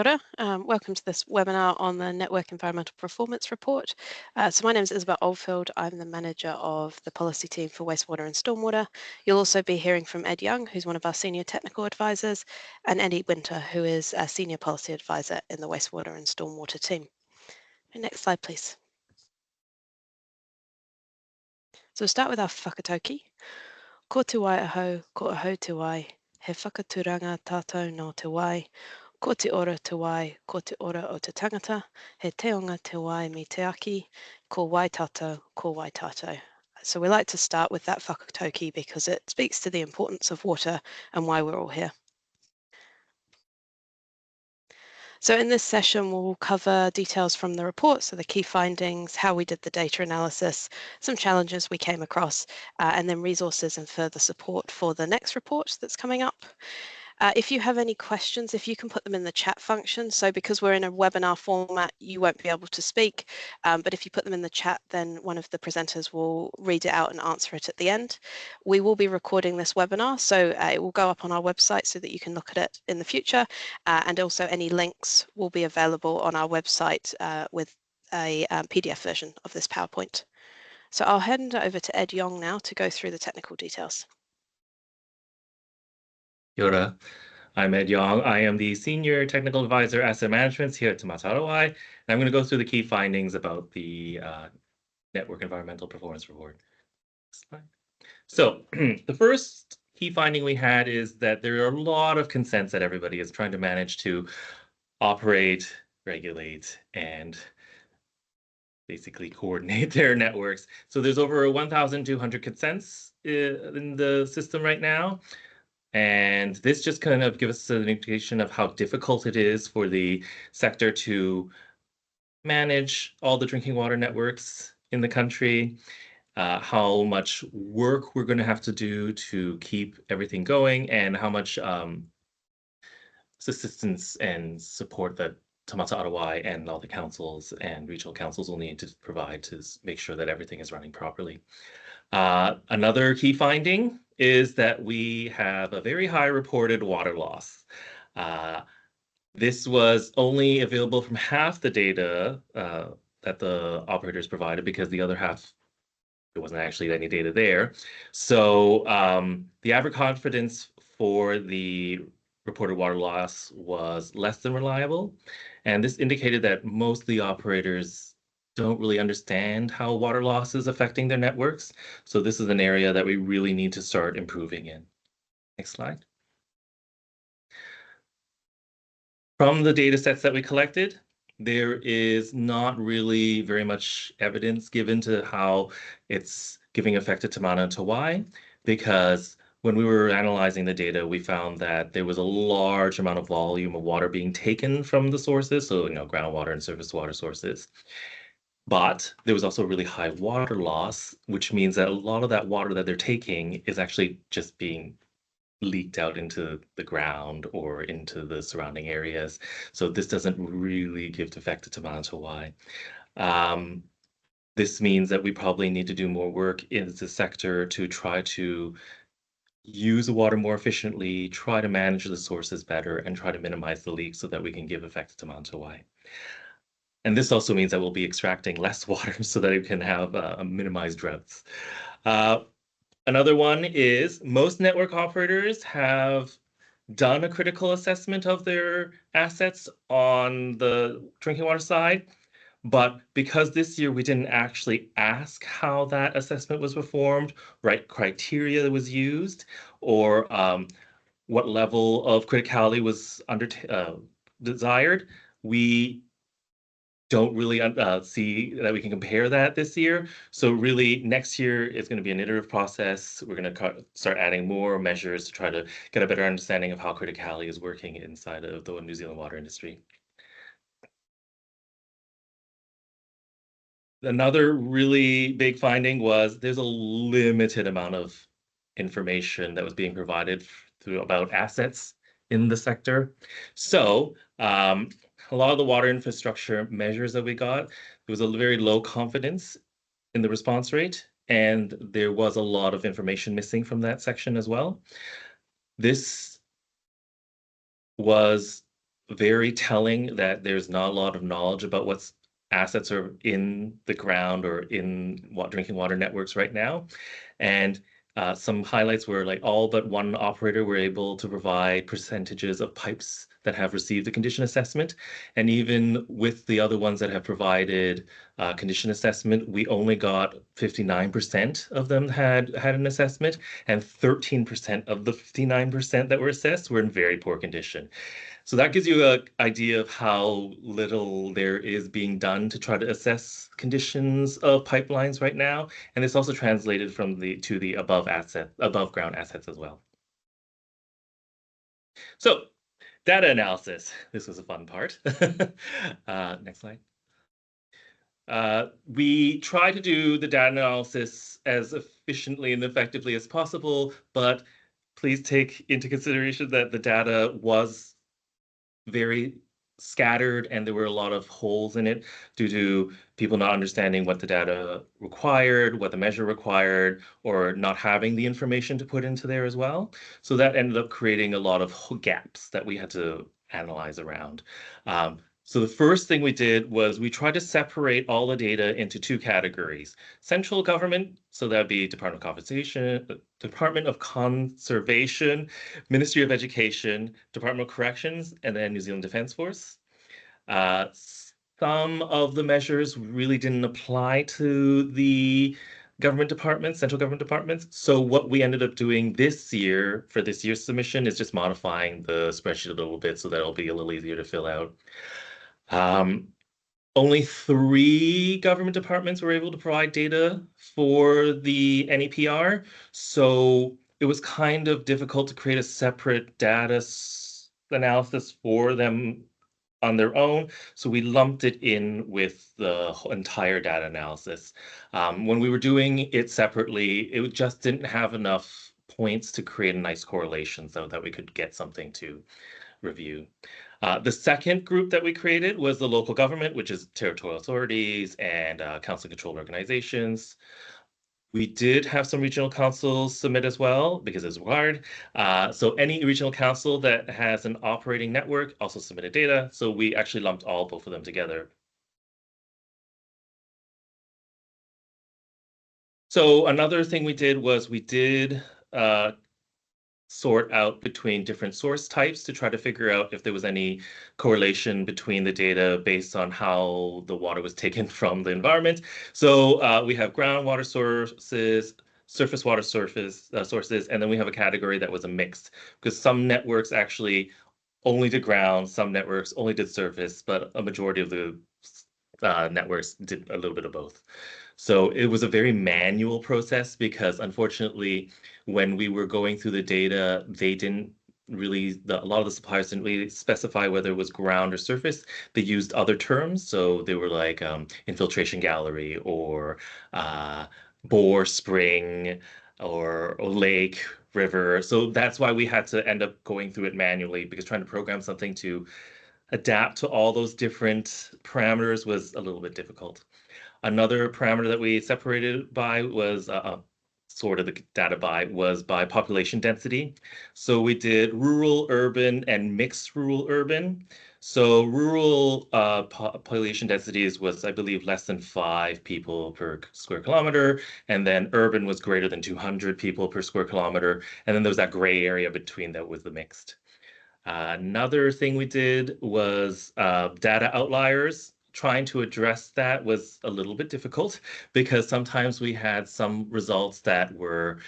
Welcome to this webinar on the Network Environmental Performance Report. So my name is Isabel Oldfield. I'm the manager of the policy team for wastewater and stormwater. You'll also be hearing from Ed Young, who's one of our senior technical advisors, and Eddie Winter, who is a senior policy advisor in the wastewater and stormwater team. Next slide, please. So we'll start with our whakatauki. Ko te wai aho, ko aho te wai, he whakaturanga tātou no te wai, ko te ora te wai, ko te ora o te tangata, he teonga te wai me te aki, ko wai tātou, ko wai tātou. So we like to start with that whakatauki because it speaks to the importance of water and why we're all here. So in this session, we'll cover details from the report, so the key findings, how we did the data analysis, some challenges we came across, and then resources and further support for the next report that's coming up. If you have any questions, if you can put them in the chat function. So because we're in a webinar format, you won't be able to speak, but if you put them in the chat, then one of the presenters will read it out and answer it at the end. We will be recording this webinar, so it will go up on our website so that you can look at it in the future. And also any links will be available on our website with a PDF version of this PowerPoint. So I'll hand over to Ed Young now to go through the technical details. Kia ora. I'm Ed Young. I am the Senior Technical Advisor Asset Management here at Te Mata Arawai, and I'm going to go through the key findings about the Network Environmental Performance Report. So the first key finding we had is that there are a lot of consents that everybody is trying to manage to operate, regulate, and basically coordinate their networks. So there's over 1,200 consents in the system right now. And this just kind of gives us an indication of how difficult it is for the sector to manage all the drinking water networks in the country, how much work we're going to have to do to keep everything going, and how much assistance and support that Te Mata Arawai and all the councils and regional councils will need to provide to make sure that everything is running properly. Another key finding is that we have a very high reported water loss. This was only available from half the data that the operators provided, because the other half, there wasn't actually any data there. So the average confidence for the reported water loss was less than reliable. And this indicated that most of the operators don't really understand how water loss is affecting their networks. So this is an area that we really need to start improving in. Next slide. From the data sets that we collected, there is not really very much evidence given to how it's giving effect to Te Mana and Te Wai, because when we were analyzing the data, we found that there was a large amount of volume of water being taken from the sources, so groundwater and surface water sources. But there was also really high water loss, which means that a lot of that water that they're taking is actually just being leaked out into the ground or into the surrounding areas. So this doesn't really give effect to Te Mana and Te Wai. This means that we probably need to do more work in the sector to try to use the water more efficiently, try to manage the sources better, and try to minimize the leaks so that we can give effect to Te Mana and Te Wai. And this also means that we'll be extracting less water so that it can have minimized droughts. Another one is most network operators have done a critical assessment of their assets on the drinking water side, but because this year we didn't actually ask how that assessment was performed, right criteria that was used, or what level of criticality was desired, we don't really see that we can compare that this year. So really, next year is going to be an iterative process. We're going to start adding more measures to try to get a better understanding of how criticality is working inside of the New Zealand water industry. Another really big finding was there's a limited amount of information that was being provided about assets in the sector. So a lot of the water infrastructure measures that we got, there was a very low confidence in the response rate, and there was a lot of information missing from that section as well. This was very telling that there's not a lot of knowledge about what's assets are in the ground or in drinking water networks right now. And some highlights were like all but one operator were able to provide percentages of pipes that have received the condition assessment. And even with the other ones that have provided condition assessment, we only got 59% of them had an assessment, and 13% of the 59% that were assessed were in very poor condition. So that gives you an idea of how little there is being done to try to assess conditions of pipelines right now. And it's also translated from to the above ground assets as well. So data analysis. This was a fun part. Next slide. We try to do the data analysis as efficiently and effectively as possible, but please take into consideration that the data was very scattered and there were a lot of holes in it due to people not understanding what the data required, what the measure required, or not having the information to put into there as well. So that ended up creating a lot of gaps that we had to analyze around. So the first thing we did was we tried to separate all the data into two categories. Central government, so that'd be Department of Conservation, Ministry of Education, Department of Corrections, and then New Zealand Defence Force. Some of the measures really didn't apply to the central government departments. So what we ended up doing this year for this year's submission is just modifying the spreadsheet a little bit so that it'll be a little easier to fill out. Only 3 government departments were able to provide data for the NEPR. So it was kind of difficult to create a separate data analysis for them on their own. So we lumped it in with the entire data analysis. When we were doing it separately, it just didn't have enough points to create a nice correlation so that we could get something to review. The second group that we created was the local government, which is territorial authorities and council controlled organizations. We did have some regional councils submit as well because it's required. So any regional council that has an operating network also submitted data. So we actually lumped both of them together. So another thing we did was we did sort out between different source types to try to figure out if there was any correlation between the data based on how the water was taken from the environment. So we have groundwater sources, surface water sources, and then we have a category that was a mix because some networks actually only did ground, some networks only did surface, but a majority of the networks did a little bit of both. So it was a very manual process because unfortunately, when we were going through the data, they didn't really, a lot of the suppliers didn't really specify whether it was ground or surface. They used other terms. So they were like infiltration gallery or bore spring or lake, river. So that's why we had to end up going through it manually because trying to program something to adapt to all those different parameters was a little bit difficult. Another parameter that we separated by was sort of the data by was by population density. So we did rural, urban, and mixed rural urban. So rural population densities was, I believe, less than 5 people per square kilometer. And then urban was greater than 200 people per square kilometer. And then there was that gray area between that was the mixed. Another thing we did was data outliers. Trying to address that was a little bit difficult because sometimes we had some results that were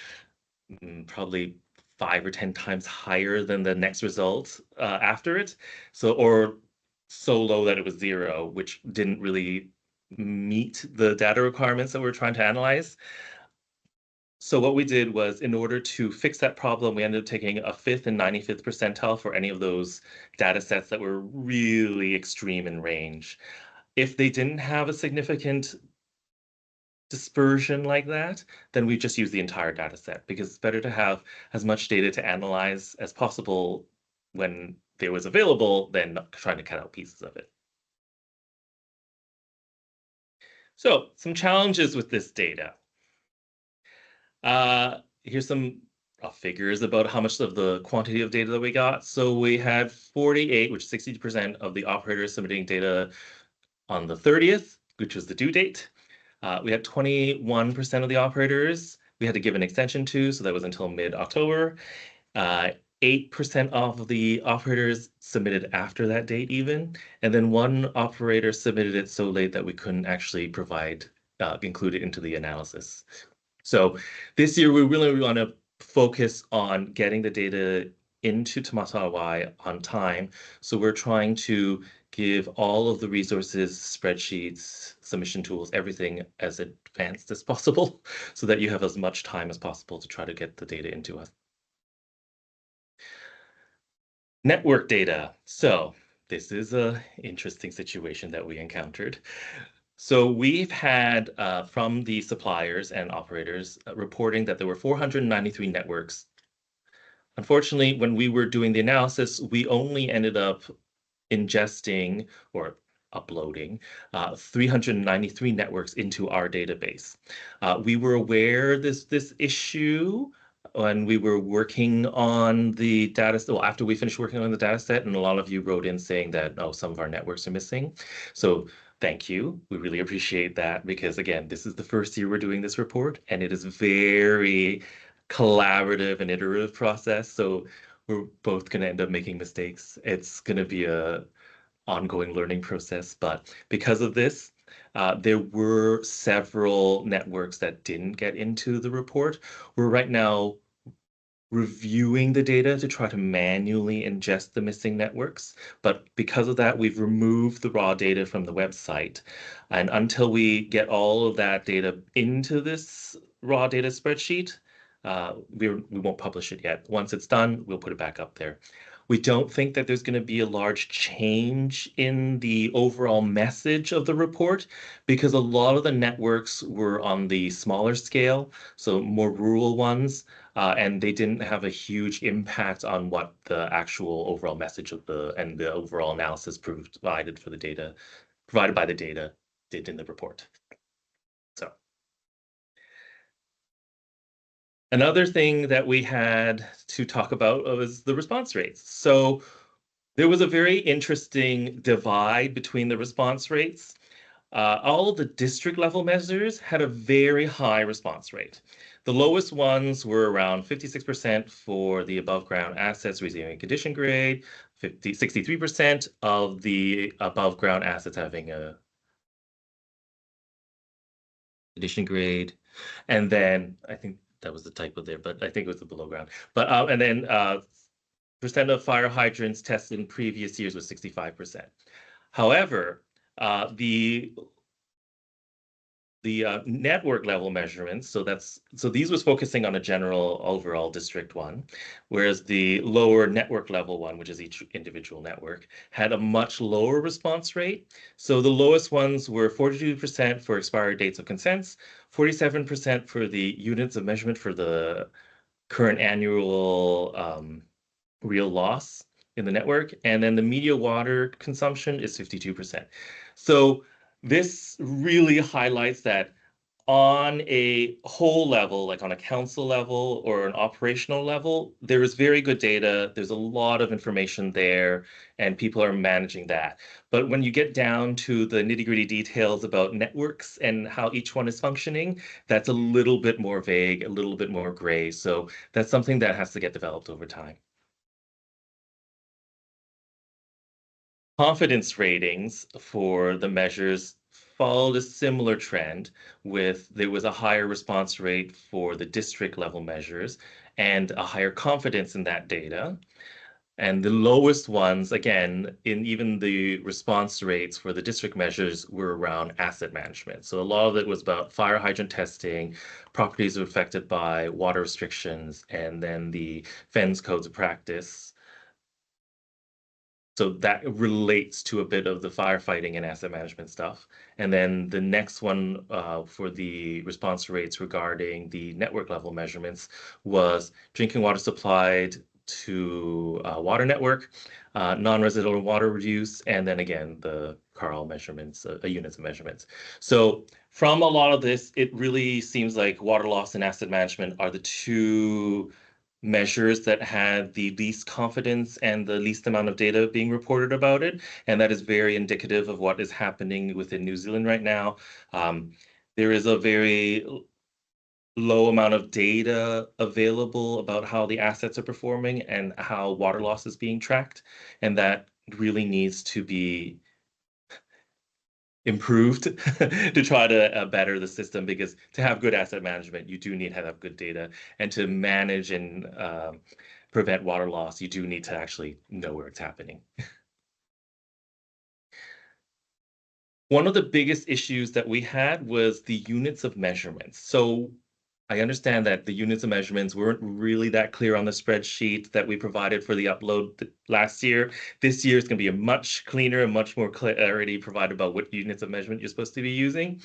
probably 5 or 10 times higher than the next result after it. So, or so low that it was 0, which didn't really meet the data requirements that we're trying to analyze. So what we did was, in order to fix that problem, we ended up taking a 5th and 95th percentile for any of those data sets that were really extreme in range. If they didn't have a significant dispersion like that, then we just use the entire data set because it's better to have as much data to analyze as possible when there was available than trying to cut out pieces of it. So some challenges with this data. Here's some figures about how much of the quantity of data that we got. So we had 48, which is 60% of the operators submitting data on the 30th, which was the due date. We had 21% of the operators we had to give an extension to, so that was until mid-October. 8% of the operators submitted after that date even, and then one operator submitted it so late that we couldn't actually include it into the analysis. So this year we really want to focus on getting the data into Tamatawai on time. So we're trying to give all of the resources, spreadsheets, submission tools, everything as advanced as possible so that you have as much time as possible to try to get the data into us. Network data. So this is an interesting situation that we encountered. So we've had from the suppliers and operators reporting that there were 493 networks. Unfortunately, when we were doing the analysis, we only ended up ingesting or uploading 393 networks into our database. We were aware this issue when we were working on the data set. Well, after we finished working on the data set, and a lot of you wrote in saying that, oh, some of our networks are missing. So thank you. We really appreciate that because, again, this is the first year we're doing this report, and it is very collaborative and iterative process. So we're both going to end up making mistakes. It's going to be a ongoing learning process, but because of this, there were several networks that didn't get into the report. We're right now reviewing the data to try to manually ingest the missing networks. But because of that, we've removed the raw data from the website. And until we get all of that data into this raw data spreadsheet, we won't publish it yet. Once it's done, we'll put it back up there. We don't think that there's going to be a large change in the overall message of the report because a lot of the networks were on the smaller scale, so more rural ones, and they didn't have a huge impact on what the actual overall message of the overall analysis provided by the data did in the report. So another thing that we had to talk about was the response rates. So there was a very interesting divide between the response rates. All of the district level measures had a very high response rate. The lowest ones were around 56% for the above ground assets receiving condition grade, 63% of the above ground assets having a condition grade. And then I think that was the typo there, but I think it was the below ground. But and then percent of fire hydrants tested in previous years was 65%. However, the network level measurements, so these was focusing on a general overall district one, whereas the lower network level one, which is each individual network, had a much lower response rate. So the lowest ones were 42% for expiry dates of consents, 47% for the units of measurement for the current annual real loss in the network, and then the media water consumption is 52%. So this really highlights that on a whole level, like on a council level or an operational level, there is very good data. There's a lot of information there, and people are managing that. But when you get down to the nitty-gritty details about networks and how each one is functioning, that's a little bit more vague, a little bit more gray. So that's something that has to get developed over time. Confidence ratings for the measures followed a similar trend there was a higher response rate for the district level measures and a higher confidence in that data. And the lowest ones, again, in even the response rates for the district measures were around asset management. So a lot of it was about fire hydrant testing, properties affected by water restrictions, and then the FENS codes of practice. So that relates to a bit of the firefighting and asset management stuff. And then the next one for the response rates regarding the network level measurements was drinking water supplied to water network, non-residential water use, and then again, the CARL measurements, units of measurements. So from a lot of this, it really seems like water loss and asset management are the two measures that had the least confidence and the least amount of data being reported about it. And that is very indicative of what is happening within New Zealand right now. There is a very low amount of data available about how the assets are performing and how water loss is being tracked. And that really needs to be improved to try to better the system, because to have good asset management, you do need to have good data, and to manage and prevent water loss, you do need to actually know where it's happening. One of the biggest issues that we had was the units of measurements. So I understand that the units of measurements weren't really that clear on the spreadsheet that we provided for the upload last year. This year is going to be a much cleaner and much more clarity provided about what units of measurement you're supposed to be using.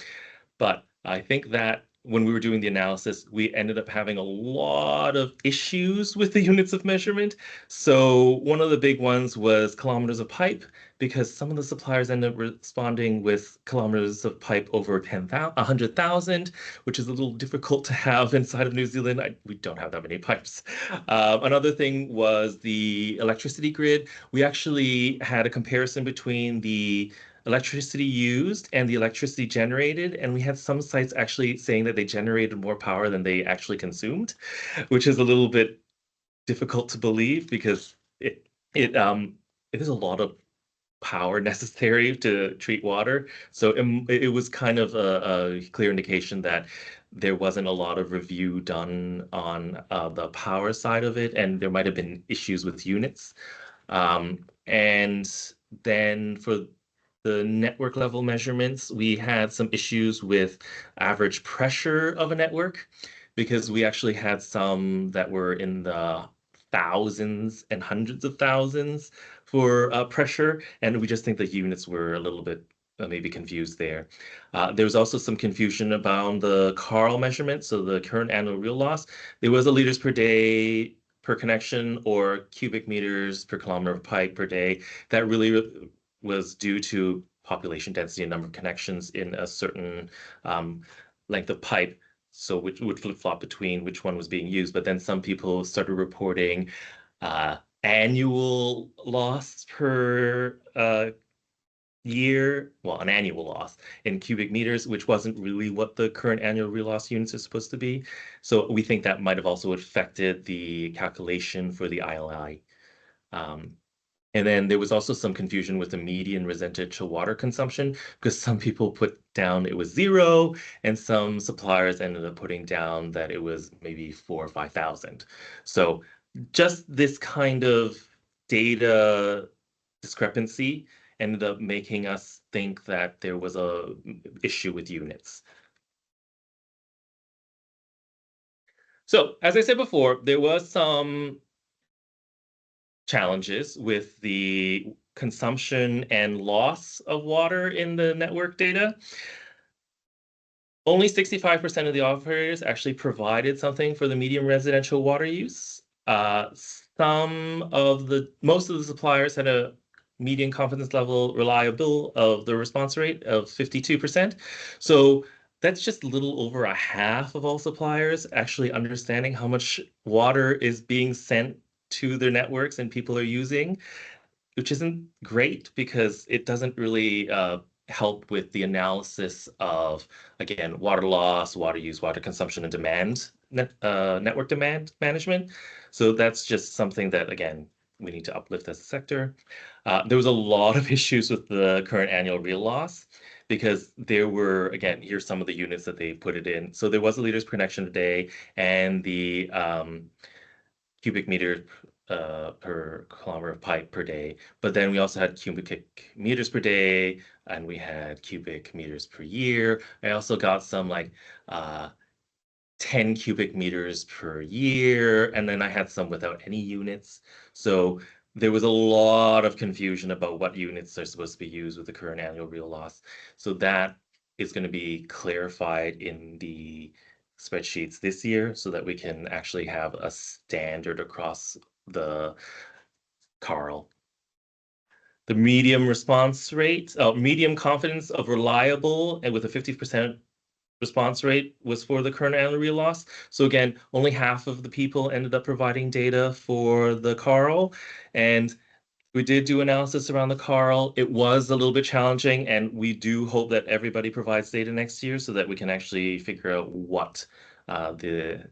But I think that when we were doing the analysis, we ended up having a lot of issues with the units of measurement. So one of the big ones was kilometers of pipe, because some of the suppliers ended up responding with kilometers of pipe over 100,000, which is a little difficult to have inside of New Zealand. We don't have that many pipes. Another thing was the electricity grid. We actually had a comparison between the electricity used and the electricity generated, and we had some sites actually saying that they generated more power than they actually consumed, which is a little bit difficult to believe, because it is a lot of power necessary to treat water. So it was kind of a clear indication that there wasn't a lot of review done on the power side of it, and there might have been issues with units. And then for the network level measurements, we had some issues with average pressure of a network, because we actually had some that were in the thousands and hundreds of thousands for pressure, and we just think the units were a little bit maybe confused there. There was also some confusion about the Carl measurement, so the current annual real loss. There was a liters per day per connection, or cubic meters per kilometer of pipe per day. That really was due to population density and number of connections in a certain length of pipe. So which would flip-flop between which one was being used. But then some people started reporting annual loss per year, well, an annual loss in cubic meters, which wasn't really what the current annual real loss units are supposed to be. So we think that might have also affected the calculation for the ILI. And then there was also some confusion with the median residential water consumption, because some people put down it was 0, and some suppliers ended up putting down that it was maybe 4 or 5,000. So just this kind of data discrepancy ended up making us think that there was a issue with units. So as I said before, there was some challenges with the consumption and loss of water in the network data. Only 65% of the operators actually provided something for the medium residential water use. Most of the suppliers had a median confidence level reliable of the response rate of 52%. So that's just a little over a half of all suppliers actually understanding how much water is being sent to their networks and people are using, which isn't great, because it doesn't really help with the analysis of, again, water loss, water use, water consumption, and network demand management. So that's just something that, again, we need to uplift as a sector. There was a lot of issues with the current annual real loss, because there were, again, here's some of the units that they put it in. So there was a liters per connection a day, and the cubic meter per kilometer of pipe per day. But then we also had cubic meters per day, and we had cubic meters per year. I also got some like 10 cubic meters per year, and then I had some without any units. So there was a lot of confusion about what units are supposed to be used with the current annual real loss. So that is going to be clarified in the spreadsheets this year, so that we can actually have a standard across the Carl. The medium response rate, medium confidence of reliable, and with a 50% response rate was for the current annular real loss. So again, only half of the people ended up providing data for the CARL. And we did do analysis around the CARL. It was a little bit challenging, and we do hope that everybody provides data next year so that we can actually figure out what the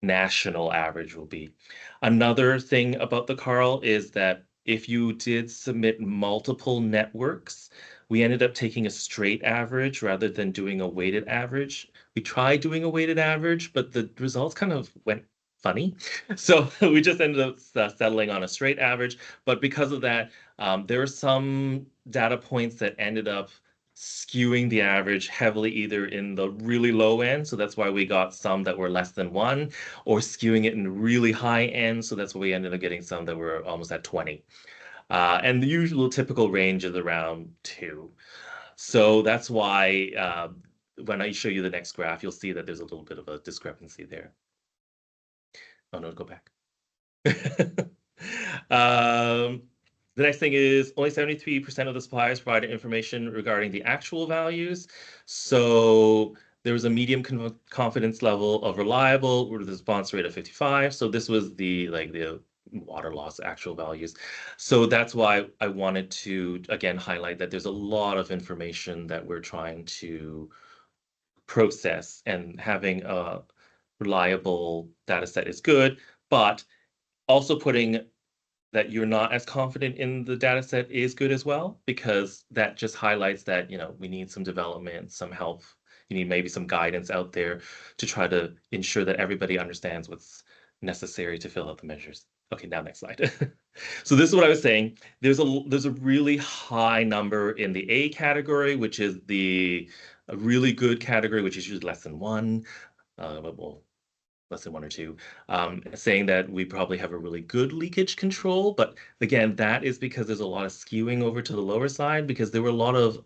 national average will be. Another thing about the CARL is that if you did submit multiple networks, we ended up taking a straight average rather than doing a weighted average. We tried doing a weighted average, but the results kind of went funny. So we just ended up settling on a straight average. But because of that, there are some data points that ended up skewing the average heavily either in the really low end, so that's why we got some that were less than 1, or skewing it in the really high end, so that's why we ended up getting some that were almost at 20. And the usual typical range is around 2. So that's why when I show you the next graph, you'll see that there's a little bit of a discrepancy there. Oh no, go back. The next thing is only 73% of the suppliers provided information regarding the actual values. So there was a medium confidence level of reliable with a response rate of 55. So this was the water loss actual values. So that's why I wanted to again highlight that there's a lot of information that we're trying to process, and having a reliable data set is good, but also putting that you're not as confident in the data set is good as well, because that just highlights that, we need some development, some help. You need maybe some guidance out there to try to ensure that everybody understands what's necessary to fill out the measures. Okay, now next slide. So this is what I was saying. There's a really high number in the A category, which is a really good category, which is usually less than 1. Well, less than 1 or 2, saying that we probably have a really good leakage control. But again, that is because there's a lot of skewing over to the lower side, because there were a lot of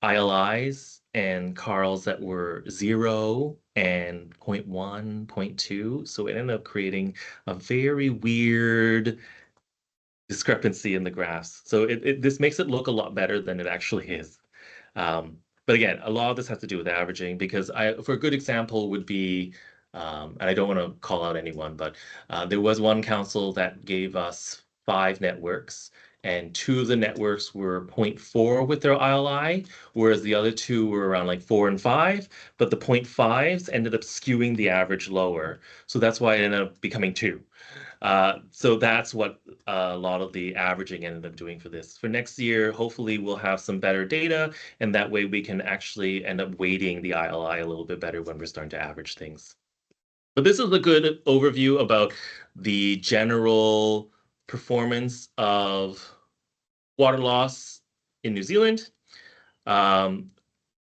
ILIs and CARLs that were 0 and 0.1, 0.2. So it ended up creating a very weird discrepancy in the graphs. So this makes it look a lot better than it actually is. But again, a lot of this has to do with averaging, because for a good example would be, and I don't want to call out anyone, but there was one council that gave us 5 networks, and 2 of the networks were 0.4 with their ILI, whereas the other 2 were around like 4 and 5, but the 0.5s ended up skewing the average lower. So that's why it ended up becoming 2. So that's what a lot of the averaging ended up doing for this. For next year, hopefully we'll have some better data, and that way we can actually end up weighting the ILI a little bit better when we're starting to average things. But this is a good overview about the general performance of water loss in New Zealand. The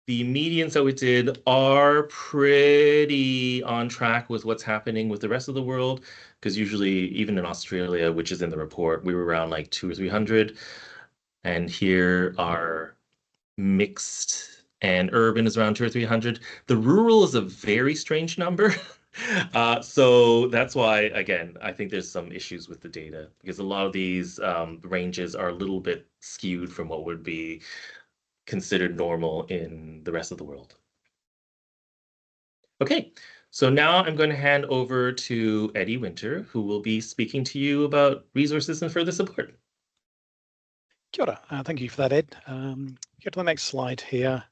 medians that we did are pretty on track with what's happening with the rest of the world, because usually, even in Australia, which is in the report, we were around like 200 or 300. And here our mixed and urban is around 200 or 300. The rural is a very strange number. So that's why, again, I think there's some issues with the data, because a lot of these ranges are a little bit skewed from what would be considered normal in the rest of the world. Okay, so now I'm going to hand over to Eddie Winter, who will be speaking to you about resources and further support. Kia ora. Thank you for that, Ed. Get to the next slide here.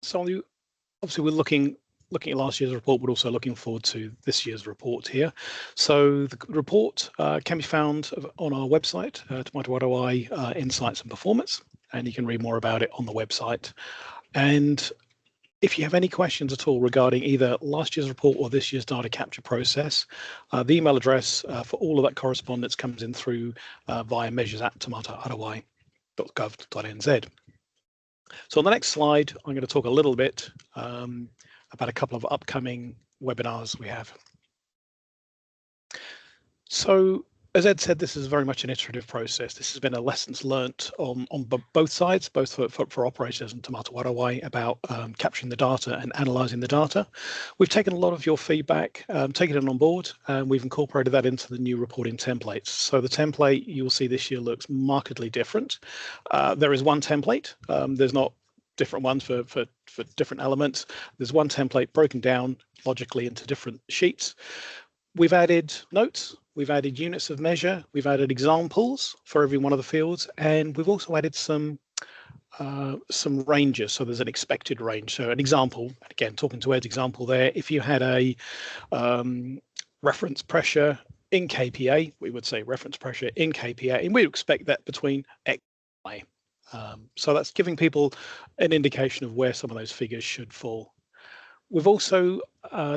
So obviously we're looking at last year's report, but also looking forward to this year's report here. So the report can be found on our website, Te Matua Wairauai Insights and Performance, and you can read more about it on the website. And if you have any questions at all regarding either last year's report or this year's data capture process, the email address for all of that correspondence comes in through via measures@tamataraiwai.gov.nz. So on the next slide, I'm going to talk a little bit about a couple of upcoming webinars we have. So As Ed said, this is very much an iterative process. This has been a lessons learnt on both sides, both for operators and Te Mata Warawai, about capturing the data and analysing the data. We've taken a lot of your feedback, taken it on board, and we've incorporated that into the new reporting templates. So the template you will see this year looks markedly different. There is one template. There's not different ones for different elements. There's one template broken down logically into different sheets. We've added notes, we've added units of measure, we've added examples for every one of the fields, and we've also added some ranges. So there's an expected range. So an example, again, talking to Ed's example there, if you had a reference pressure in kPa, we would say reference pressure in kPa, and we expect that between X and Y. So that's giving people an indication of where some of those figures should fall. We've also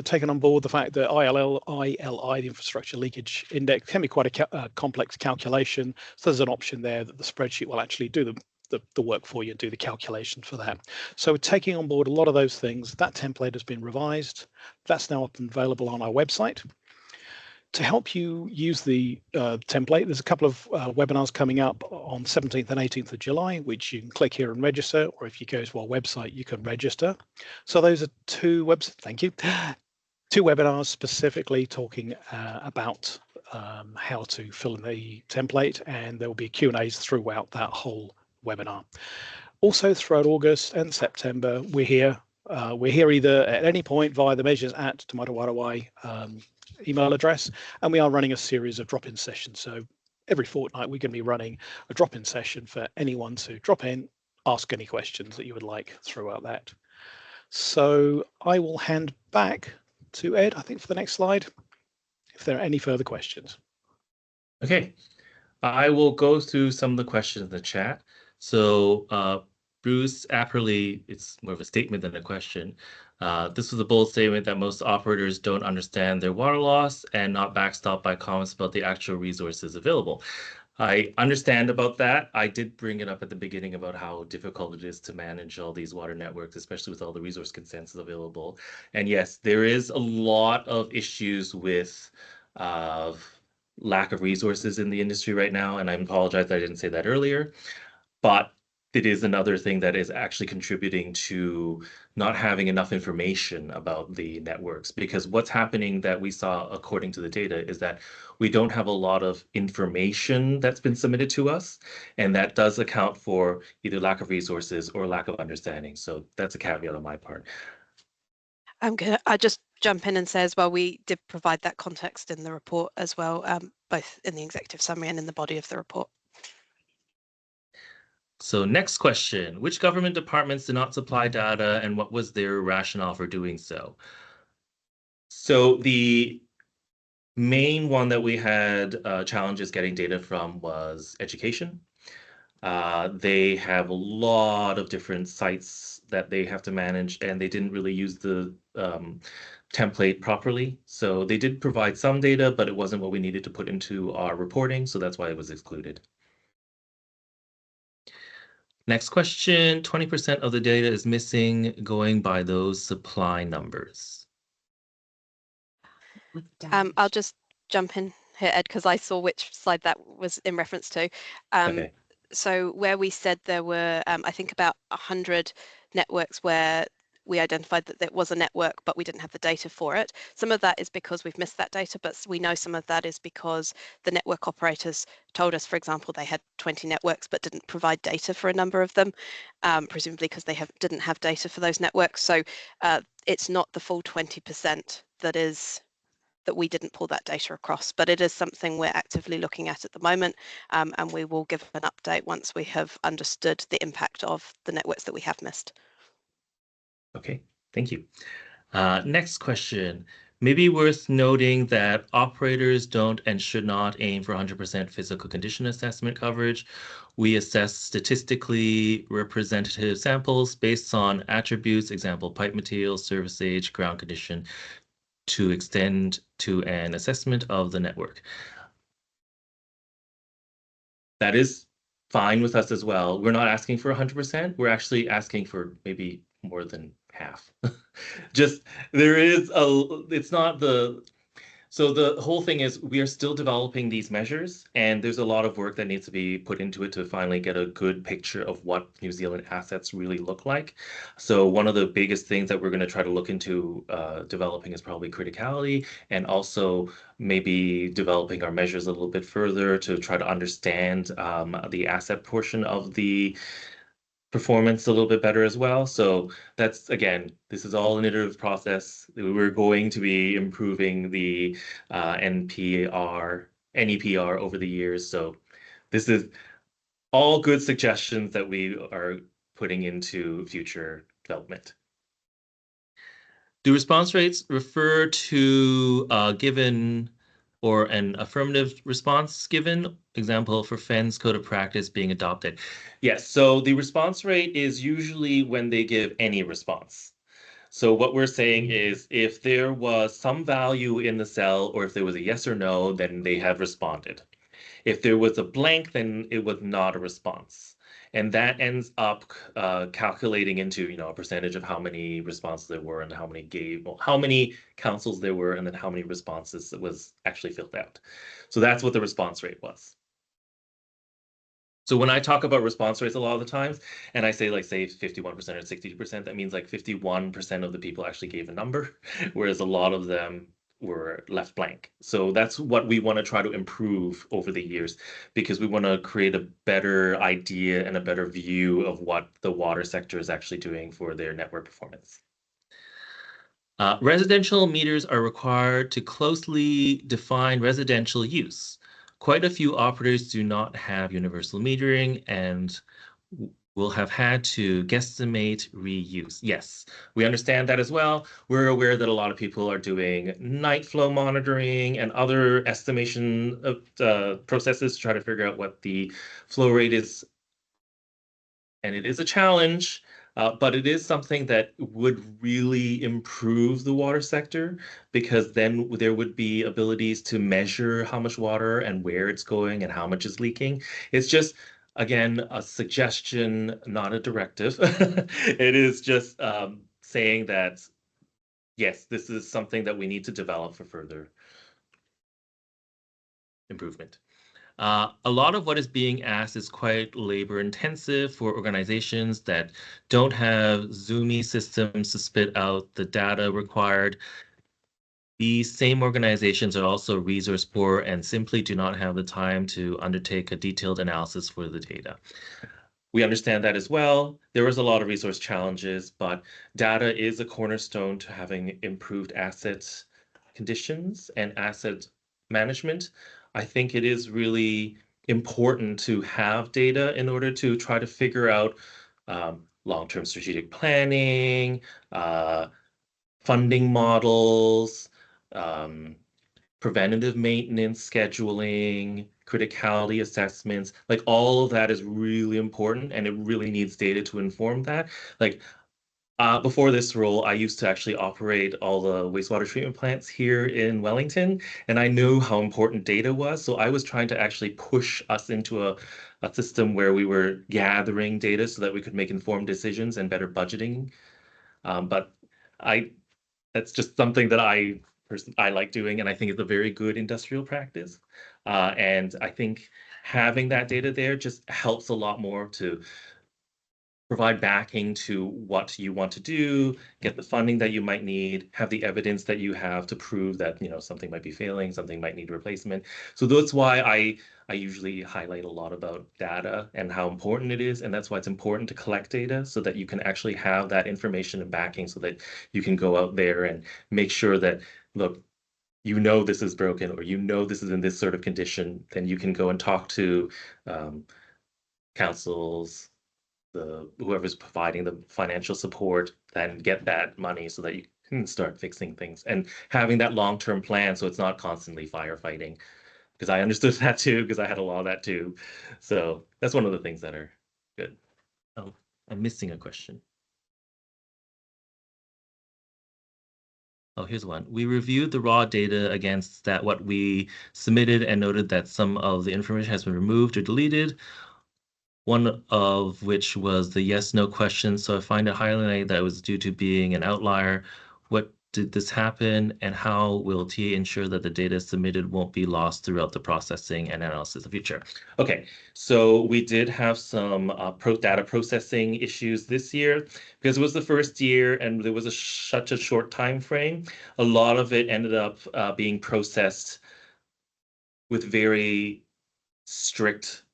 taken on board the fact that ILI, the infrastructure leakage index, can be quite a complex calculation. So there's an option there that the spreadsheet will actually do the work for you and do the calculation for that. So we're taking on board a lot of those things. That template has been revised. That's now up and available on our website. To help you use the template, there's a couple of webinars coming up on 17th and 18th of July, which you can click here and register, or if you go to our website, you can register. So those are two webinars specifically talking about how to fill in the template, and there will be Q&As throughout that whole webinar. Also, throughout August and September, we're here. We're here either at any point via the measures at Te Mata Warawai email address, and we are running a series of drop-in sessions. So every fortnight we're going to be running a drop-in session for anyone to drop in, ask any questions that you would like throughout that. So I will hand back to Ed, I think, for the next slide, if there are any further questions. Okay, I will go through some of the questions in the chat. So Bruce Apperly, it's more of a statement than a question. This was a bold statement that most operators don't understand their water loss and not backstopped by comments about the actual resources available. I understand about that. I did bring it up at the beginning about how difficult it is to manage all these water networks, especially with all the resource consents available. And yes, there is a lot of issues with lack of resources in the industry right now. And I apologize that I didn't say that earlier, but it is another thing that is actually contributing to not having enough information about the networks, because what's happening that we saw according to the data is that we don't have a lot of information that's been submitted to us, and that does account for either lack of resources or lack of understanding. So that's a caveat on my part. I just jump in and say as well, we did provide that context in the report as well, both in the executive summary and in the body of the report. So next question, which government departments did not supply data and what was their rationale for doing so? So the main one that we had challenges getting data from was education. They have a lot of different sites that they have to manage, and they didn't really use the template properly. So they did provide some data, but it wasn't what we needed to put into our reporting, so that's why it was excluded. Next question, 20% of the data is missing going by those supply numbers. I'll just jump in here, Ed, because I saw which slide that was in reference to. Okay. So where we said there were, I think about 100 networks where we identified that there was a network, but we didn't have the data for it. Some of that is because we've missed that data, but we know some of that is because the network operators told us, for example, they had 20 networks, but didn't provide data for a number of them, presumably because they didn't have data for those networks. So it's not the full 20% that we didn't pull that data across, but it is something we're actively looking at the moment, and we will give an update once we have understood the impact of the networks that we have missed. Okay, thank you. Next question. Maybe worth noting that operators don't and should not aim for 100% physical condition assessment coverage. We assess statistically representative samples based on attributes, example, pipe material, service age, ground condition, to extend to an assessment of the network. That is fine with us as well. We're not asking for 100%. We're actually asking for maybe more than half. Just there is it's not the, So the whole thing is we are still developing these measures, and there's a lot of work that needs to be put into it to finally get a good picture of what New Zealand assets really look like. So one of the biggest things that we're going to try to look into developing is probably criticality, and also maybe developing our measures a little bit further to try to understand the asset portion of the performance a little bit better as well. So that's, again, this is all an iterative process. We're going to be improving the NEPR over the years. So this is all good suggestions that we are putting into future development. Do response rates refer to given or an affirmative response given? Example, for FENS code of practice being adopted. Yes, so the response rate is usually when they give any response. So what we're saying is if there was some value in the cell, or if there was a yes or no, then they have responded. If there was a blank, then it was not a response. And that ends up calculating into, a percentage of how many responses there were and how many councils there were, and then how many responses it was actually filled out. So that's what the response rate was. So when I talk about response rates a lot of the times, and I say say 51% or 62%, that means like 51% of the people actually gave a number, whereas a lot of them were left blank. So that's what we want to try to improve over the years, because we want to create a better idea and a better view of what the water sector is actually doing for their network performance. Residential meters are required to closely define residential use. Quite a few operators do not have universal metering and will have had to guesstimate reuse. Yes, we understand that as well. We're aware that a lot of people are doing night flow monitoring and other estimation of, processes to try to figure out what the flow rate is. And it is a challenge, but it is something that would really improve the water sector, because then there would be abilities to measure how much water and where it's going and how much is leaking. It's just, again, a suggestion, not a directive. It is just saying that, yes, this is something that we need to develop for further improvement. A lot of what is being asked is quite labor intensive for organizations that don't have Zoomy systems to spit out the data required. These same organizations are also resource poor and simply do not have the time to undertake a detailed analysis for the data. We understand that as well. There is a lot of resource challenges, but data is a cornerstone to having improved asset conditions and asset management. I think it is really important to have data in order to try to figure out long-term strategic planning, funding models, preventative maintenance scheduling, criticality assessments. Like, all of that is really important, and it really needs data to inform that. Like, before this role, I used to actually operate all the wastewater treatment plants here in Wellington, and I knew how important data was. So I was trying to actually push us into a system where we were gathering data so that we could make informed decisions and better budgeting. But that's just something that I like doing, and I think it's a very good industrial practice. And I think having that data there just helps a lot more to provide backing to what you want to do, get the funding that you might need, have the evidence that you have to prove that, something might be failing, something might need replacement. So that's why I usually highlight a lot about data and how important it is. And that's why it's important to collect data, so that you can actually have that information and backing, so that you can go out there and make sure that, look, this is broken, or this is in this sort of condition. Then you can go and talk to councils, whoever's providing the financial support, and get that money so that you can start fixing things and having that long-term plan, so it's not constantly firefighting. Because I understood that too, because I had a lot of that too. So that's one of the things that are good. Oh, I'm missing a question. Oh, here's one. We reviewed the raw data against what we submitted and noted that some of the information has been removed or deleted, one of which was the yes/no question. So I find it highly that it was due to being an outlier. What did this happen, and how will TA ensure that the data submitted won't be lost throughout the processing and analysis of the future? Okay, so we did have some data processing issues this year because it was the first year and there was such a short time frame. A lot of it ended up being processed with very strict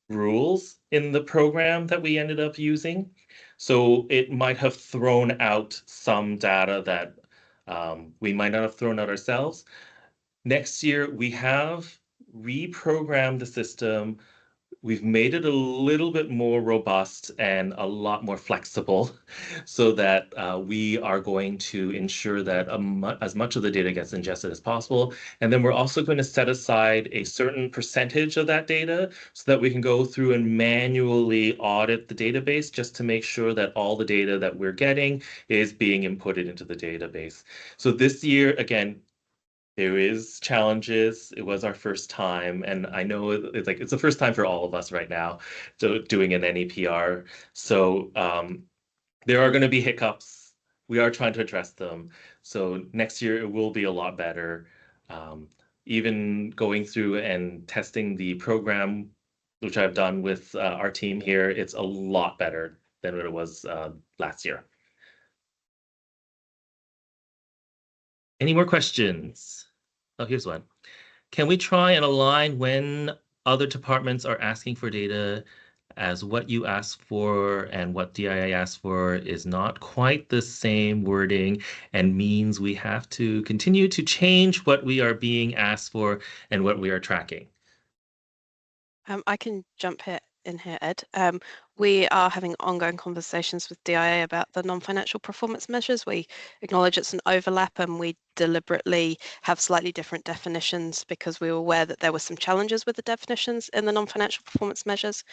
rules in the program that we ended up using. So it might have thrown out some data that we might not have thrown out ourselves. Next year, we have reprogrammed the system. We've made it a little bit more robust and a lot more flexible so that we are going to ensure that as much of the data gets ingested as possible. And then we're also going to set aside a certain percentage of that data so that we can go through and manually audit the database just to make sure that all the data that we're getting is being inputted into the database. So this year, again, there is challenges. It was our first time, and I know it's the first time for all of us right now, so doing an NEPR. So there are going to be hiccups. We are trying to address them. So next year it will be a lot better. Even going through and testing the program, which I've done with our team here, it's a lot better than what it was last year. Any more questions? Oh, here's one. Can we try and align when other departments are asking for data, as what you asked for and what DIA asked for is not quite the same wording and means we have to continue to change what we are being asked for and what we are tracking? I can jump in here, Ed. We are having ongoing conversations with DIA about the non-financial performance measures. We acknowledge it's an overlap and we deliberately have slightly different definitions because we were aware that there were some challenges with the definitions in the non-financial performance measures.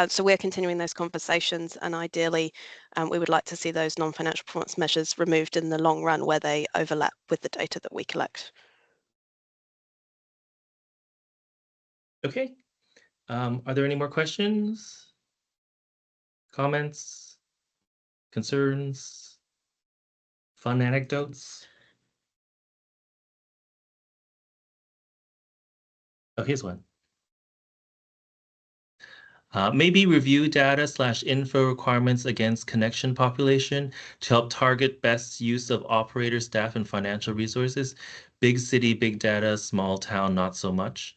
So we're continuing those conversations, and ideally we would like to see those non-financial performance measures removed in the long run where they overlap with the data that we collect. Okay. Are there any more questions, comments, concerns, fun anecdotes? Oh, here's one. Maybe review data/info requirements against connection population to help target best use of operator staff and financial resources. Big city, big data, small town, not so much.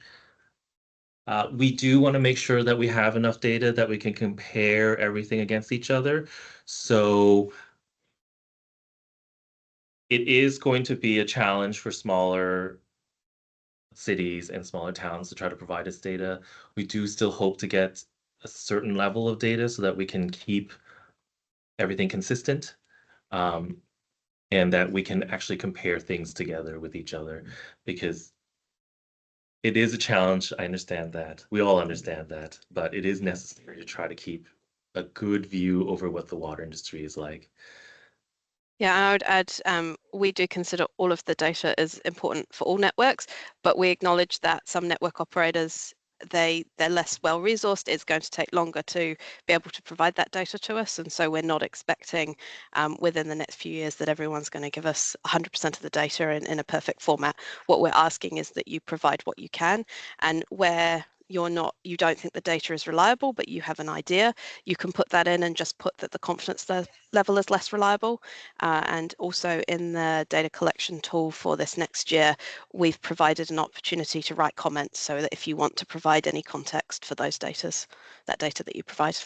We do want to make sure that we have enough data that we can compare everything against each other. So it is going to be a challenge for smaller cities and smaller towns to try to provide us data. We do still hope to get a certain level of data so that we can keep everything consistent, and that we can actually compare things together with each other, because it is a challenge. I understand that. We all understand that, but it is necessary to try to keep a good view over what the water industry is like. Yeah, I would add, we do consider all of the data as important for all networks, but we acknowledge that some network operators, they're less well resourced. It's going to take longer to be able to provide that data to us, and so we're not expecting within the next few years that everyone's going to give us 100% of the data in a perfect format. What we're asking is that you provide what you can, and where you don't think the data is reliable, but you have an idea, you can put that in and just put that the confidence level is less reliable. And also in the data collection tool for this next year, we've provided an opportunity to write comments so that if you want to provide any context for those data that you provide.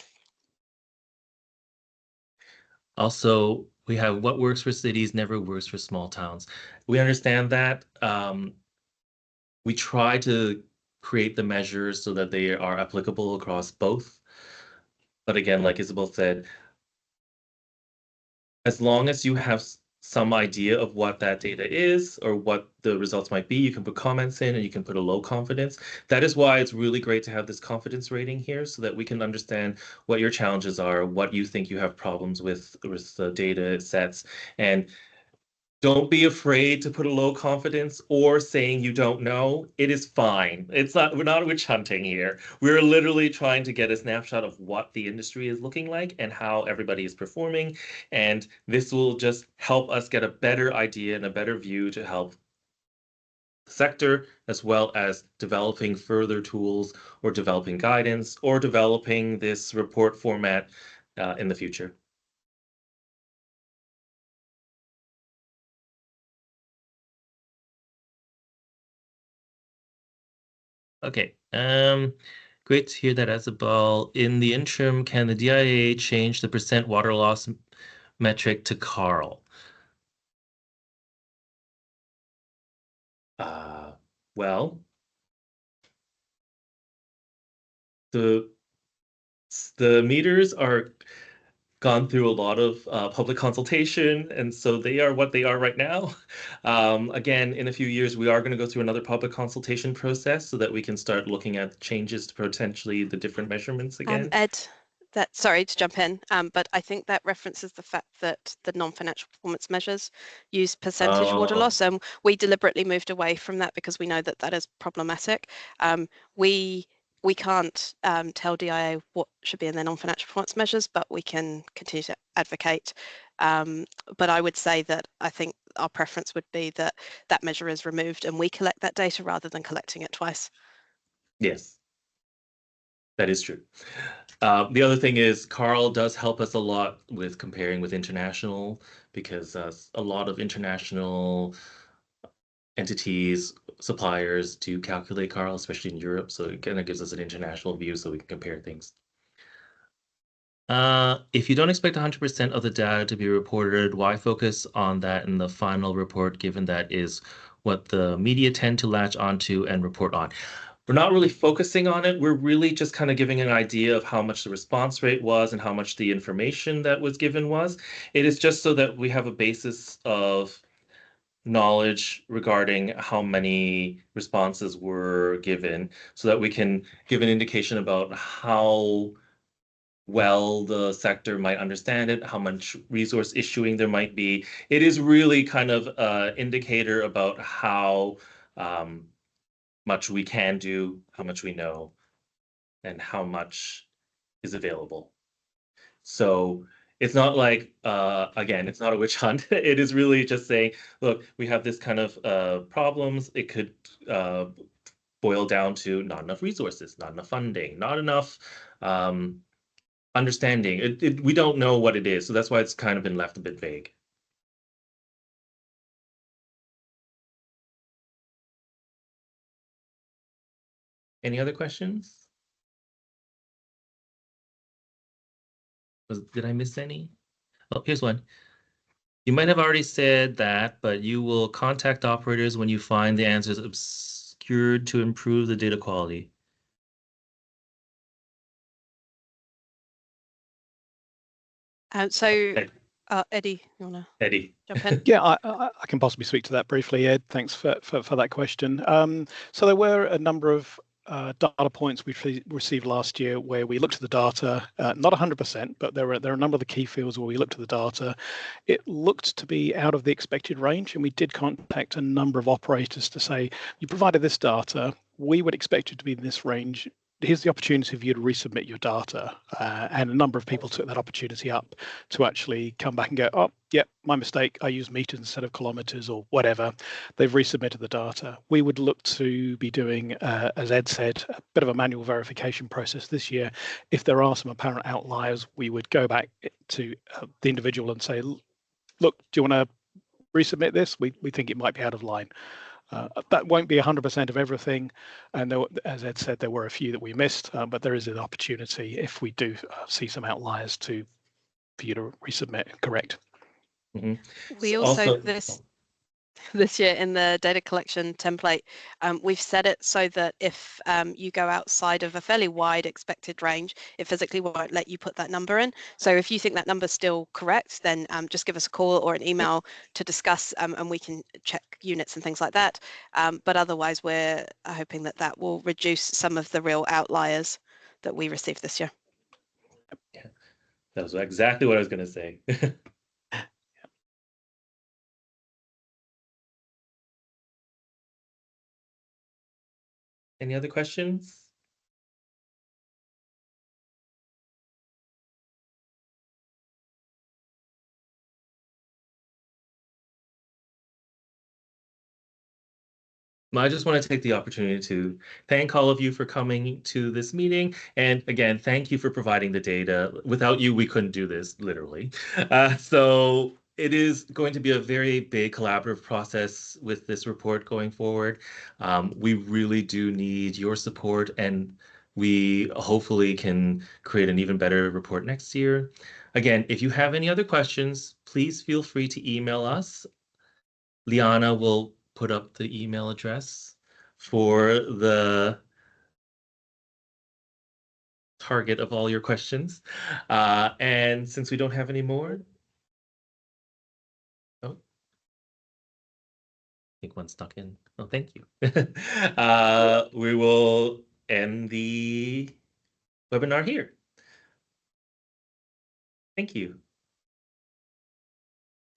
Also, we have what works for cities never works for small towns. We understand that. We try to create the measures so that they are applicable across both. But again, like Isabel said, as long as you have some idea of what that data is or what the results might be, you can put comments in and you can put a low confidence. That is why it's really great to have this confidence rating here so that we can understand what your challenges are, what you think you have problems with the data sets. And Don't be afraid to put a low confidence or saying you don't know. It is fine. We're not witch hunting here. We're literally trying to get a snapshot of what the industry is looking like and how everybody is performing. And this will just help us get a better idea and a better view to help the sector, as well as developing further tools or developing guidance or developing this report format in the future. Okay. Great to hear that, Isabel. In the interim, can the DIA change the percent water loss metric to Carl? Well, the meters are gone through a lot of public consultation, and so they are what they are right now. Again, in a few years, we are going to go through another public consultation process so that we can start looking at changes to potentially the different measurements again. Ed, sorry to jump in, but I think that references the fact that the non-financial performance measures use percentage water loss, and we deliberately moved away from that because we know that that is problematic. We can't tell DIA what should be in their non-financial performance measures, but we can continue to advocate. But I would say that I think our preference would be that that measure is removed and we collect that data rather than collecting it twice. Yes, that is true. The other thing is Carl does help us a lot with comparing with international, because a lot of international entities, suppliers do calculate Carl, especially in Europe. So it kind of gives us an international view so we can compare things. If you don't expect 100% of the data to be reported, why focus on that in the final report, given that is what the media tend to latch onto and report on? We're not really focusing on it. We're really just kind of giving an idea of how much the response rate was and how much the information that was given was. It is just so that we have a basis of knowledge regarding how many responses were given, so that we can give an indication about how well the sector might understand it, how much resource issuing there might be. It is really kind of an indicator about how much we can do, how much we know, and how much is available. So it's not like, again, it's not a witch hunt. It is really just saying, look, we have this kind of problems. It could boil down to not enough resources, not enough funding, not enough understanding. We don't know what it is. So that's why it's kind of been left a bit vague. Any other questions? Did I miss any? Oh, here's one. You might have already said that, but you will contact operators when you find the answers obscured to improve the data quality. Eddie, you want to Eddie. jump in? Yeah, I can possibly speak to that briefly, Ed. Thanks for that question. So there were a number of data points we received last year where we looked at the data, not 100%, but there are a number of the key fields where we looked at the data. It looked to be out of the expected range, and we did contact a number of operators to say, you provided this data, we would expect it to be in this range. Here's the opportunity for you to resubmit your data. And a number of people took that opportunity up to actually come back and go, oh, yep, my mistake. I used meters instead of kilometers or whatever. They've resubmitted the data. We would look to be doing, as Ed said, a bit of a manual verification process this year. If there are some apparent outliers, we would go back to the individual and say, look, do you want to resubmit this? We think it might be out of line. That won't be 100% of everything, and there, as Ed said, there were a few that we missed, but there is an opportunity if we do see some outliers for you to resubmit. Correct. Mm-hmm. We also this year in the data collection template, we've set it so that if you go outside of a fairly wide expected range, it physically won't let you put that number in. So if you think that number is still correct, then just give us a call or an email to discuss, and we can check units and things like that. But otherwise, we're hoping that that will reduce some of the real outliers that we received this year. Yeah, that was exactly what I was going to say. Any other questions? I just want to take the opportunity to thank all of you for coming to this meeting. And again, thank you for providing the data. Without you, we couldn't do this, literally. So it is going to be a very big collaborative process with this report going forward. We really do need your support, and we hopefully can create an even better report next year. Again, if you have any other questions, please feel free to email us. Liana will put up the email address for the target of all your questions. And since we don't have any more, oh, I think one stuck in. Oh, thank you. We will end the webinar here. Thank you.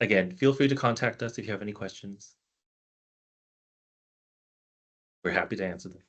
Again, feel free to contact us if you have any questions. We're happy to answer them.